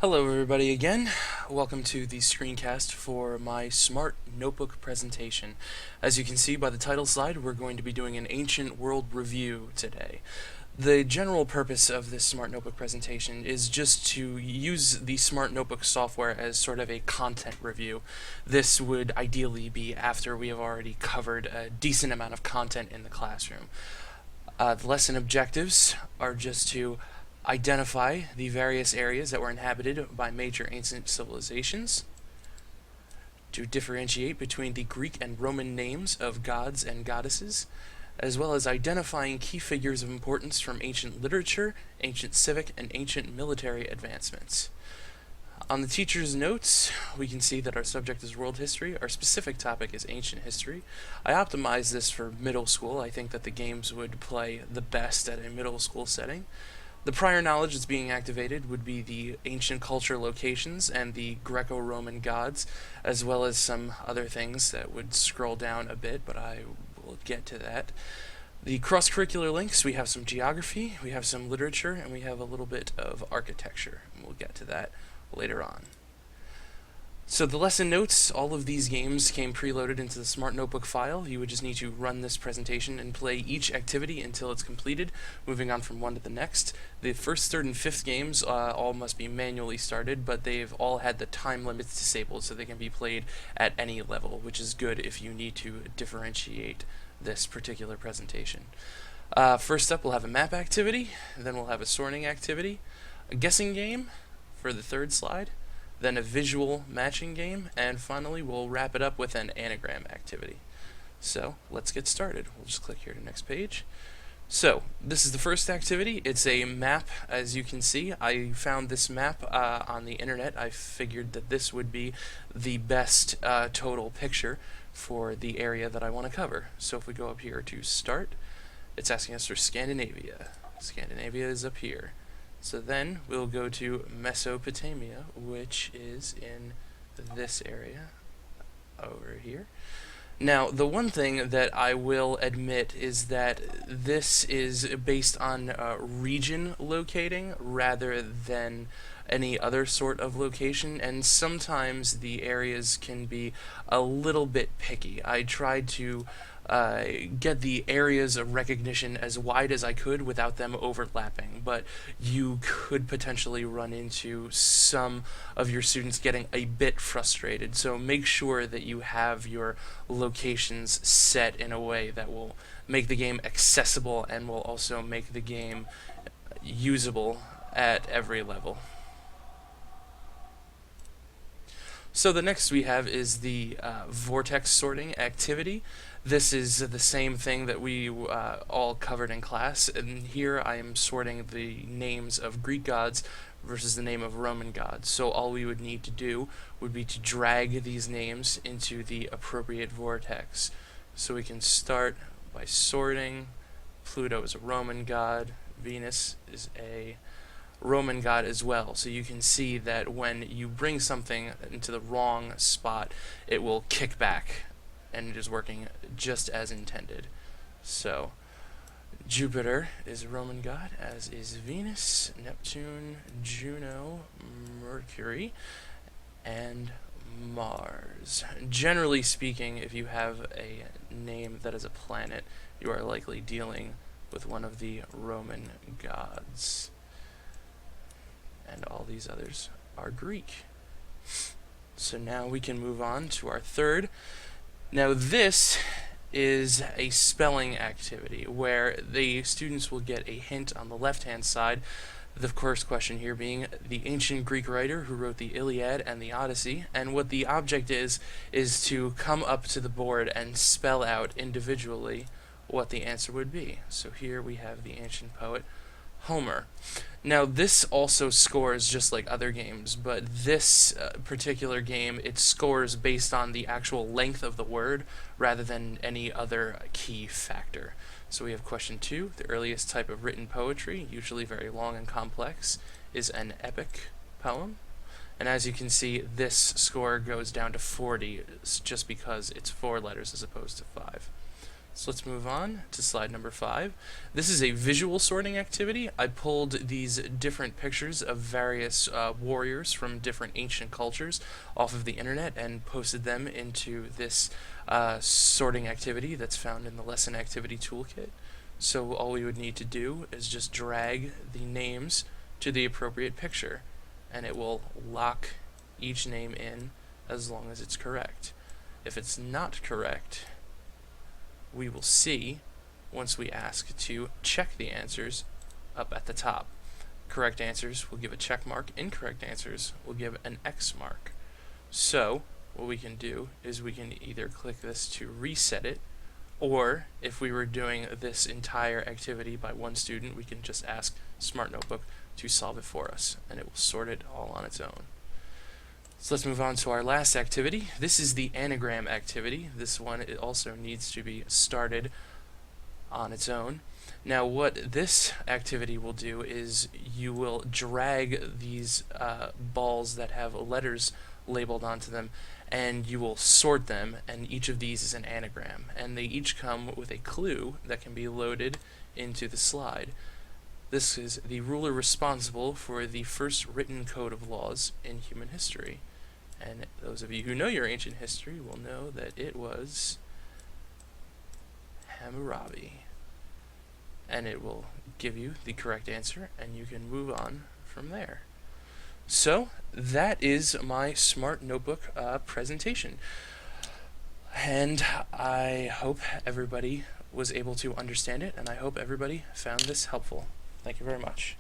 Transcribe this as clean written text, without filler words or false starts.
Hello everybody again. Welcome to the screencast for my Smart Notebook presentation. As you can see by the title slide, we're going to be doing an Ancient World review today. The general purpose of this Smart Notebook presentation is just to use the Smart Notebook software as sort of a content review. This would ideally be after we have already covered a decent amount of content in the classroom. The lesson objectives are just to identify the various areas that were inhabited by major ancient civilizations, to differentiate between the Greek and Roman names of gods and goddesses, as well as identifying key figures of importance from ancient literature, ancient civic, and ancient military advancements. On the teacher's notes, we can see that our subject is world history. Our specific topic is ancient history. I optimized this for middle school. I think that the games would play the best at a middle school setting. The prior knowledge that's being activated would be the ancient culture locations and the Greco-Roman gods, as well as some other things that would scroll down a bit, but I will get to that. The cross-curricular links, we have some geography, we have some literature, and we have a little bit of architecture. We'll get to that later on. So the lesson notes, all of these games came preloaded into the Smart Notebook file. You would just need to run this presentation and play each activity until it's completed, moving on from one to the next. The first, third, and fifth games all must be manually started, but they've all had the time limits disabled so they can be played at any level, which is good if you need to differentiate this particular presentation. First up, we'll have a map activity, then we'll have a sorting activity, a guessing game for the third slide, then a visual matching game, and finally we'll wrap it up with an anagram activity. So let's get started. We'll just click here to next page. So this is the first activity. It's a map. As you can see, I found this map on the internet. I figured that this would be the best total picture for the area that I want to cover. So if we go up here to start, it's asking us for Scandinavia. Scandinavia is up here. So then we'll go to Mesopotamia, which is in this area over here. Now, the one thing that I will admit is that this is based on region locating rather than any other sort of location, and sometimes the areas can be a little bit picky. I tried to get the areas of recognition as wide as I could without them overlapping, but you could potentially run into some of your students getting a bit frustrated. So make sure that you have your locations set in a way that will make the game accessible and will also make the game usable at every level. So the next we have is the vortex sorting activity. This is the same thing that we all covered in class, and here I am sorting the names of Greek gods versus the name of Roman gods. So all we would need to do would be to drag these names into the appropriate vortex. So we can start by sorting. Pluto is a Roman god, Venus is a Roman god as well. So you can see that when you bring something into the wrong spot, it will kick back, and it is working just as intended. So Jupiter is a Roman god, as is Venus, Neptune, Juno, Mercury, and Mars. Generally speaking, if you have a name that is a planet, you are likely dealing with one of the Roman gods. And all these others are Greek. So now we can move on to our third. Now this is a spelling activity where the students will get a hint on the left-hand side. The first question here being the ancient Greek writer who wrote the Iliad and the Odyssey, and what the object is to come up to the board and spell out individually what the answer would be. So here we have the ancient poet Homer. Now this also scores just like other games, but this particular game, it scores based on the actual length of the word rather than any other key factor. So we have question 2. The earliest type of written poetry, usually very long and complex, is an epic poem. And as you can see, this score goes down to 40 just because it's 4 letters as opposed to 5. So let's move on to slide number 5. This is a visual sorting activity. I pulled these different pictures of various warriors from different ancient cultures off of the internet and posted them into this sorting activity that's found in the lesson activity toolkit. So all we would need to do is just drag the names to the appropriate picture, and it will lock each name in as long as it's correct. If it's not correct, we will see once we ask to check the answers up at the top. Correct answers will give a check mark, incorrect answers will give an X mark. So what we can do is we can either click this to reset it, or if we were doing this entire activity by one student, we can just ask Smart Notebook to solve it for us, and it will sort it all on its own. So let's move on to our last activity. This is the anagram activity. This one, it also needs to be started on its own. Now what this activity will do is you will drag these balls that have letters labeled onto them, and you will sort them, and each of these is an anagram, and they each come with a clue that can be loaded into the slide. This is the ruler responsible for the first written code of laws in human history. And those of you who know your ancient history will know that it was Hammurabi. And it will give you the correct answer, and you can move on from there. So that is my Smart Notebook presentation. And I hope everybody was able to understand it, and I hope everybody found this helpful. Thank you very much.